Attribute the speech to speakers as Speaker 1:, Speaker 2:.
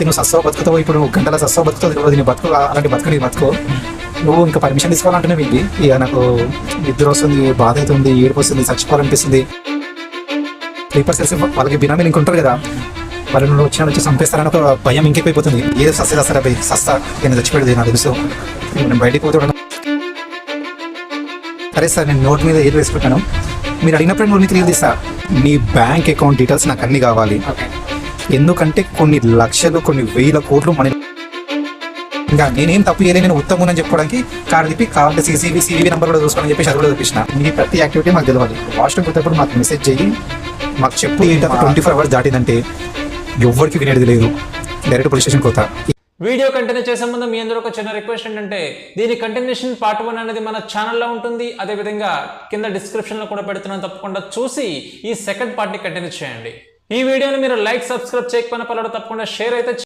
Speaker 1: నువ్వు సస్సవ బతుకుతావు, ఇప్పుడు నువ్వు గంటల సస్సవ బతుకుతావు తెలియదు, నీ బతుకు అలాంటి బతుకు నీ బతుకు. నువ్వు ఇంకా పర్మిషన్ తీసుకోవాలంటేనే ఇది ఇక నాకు నిద్ర వస్తుంది, బాధ అవుతుంది, ఏడుపు వస్తుంది, చచ్చిపోవాలనిపిస్తుంది. స్లీపర్ సెల్స్ వాళ్ళకి బినామీలు ఇంకుంటారు కదా, వాళ్ళు నువ్వు వచ్చి చంపేస్తారని ఒక భయం ఇంకెక్కువైపోతుంది. ఏదో సస్తా పోయి సస్తా నేను చచ్చిపోయేది నాకు తెలుసు, నేను బయటికి పోతాను. సరే సార్, నేను నోట్ మీద ఏది వేసుకుంటాను, మీరు అడిగినప్పుడు నేను తిరిగి తీస్తా. నీ బ్యాంక్ అకౌంట్ డీటెయిల్స్ నాకు అన్ని కావాలి. ఎందుకంటే కొన్ని లక్షలు కొన్ని వేల కోట్లు మన ఇంకా నేనేం తప్పు చేయలేదు, నేను ఉత్తమని చెప్పుకోవడానికి కార్డు తిప్పి కావాలి సిసివి నెంబర్ కూడా చూసుకోవాలని చెప్పేసి అది కూడా చూపించిన. మీ ప్రతి యాక్టివిటీ మాకు తెలియాలి. వాష్రూమ్ కొత్తప్పుడు మాకు మెసేజ్ చేయి, మాకు చెప్పు. ఏంటంటే 24 hours దాటిందంటే ఎవరికి వినేది లేదు, డైరెక్ట్ పోలీస్ స్టేషన్ కోతా.
Speaker 2: వీడియో కంటిన్యూ చేసే ముందు మీ అందరూ ఒక చిన్న రిక్వెస్ట్ ఏంటంటే దీని కంటిన్యూషన్ పార్ట్ 1 అనేది మన ఛానల్లో ఉంటుంది. అదేవిధంగా కింద డిస్క్రిప్షన్లో కూడా పెడుతున్నాను, తప్పకుండా చూసి ఈ సెకండ్ పార్ట్ని కంటిన్యూ చేయండి. ఈ వీడియోని మీరు లైక్ సబ్స్క్రైబ్ చేయకపోయినా పర్లేదు, తప్పకుండా షేర్ అయితే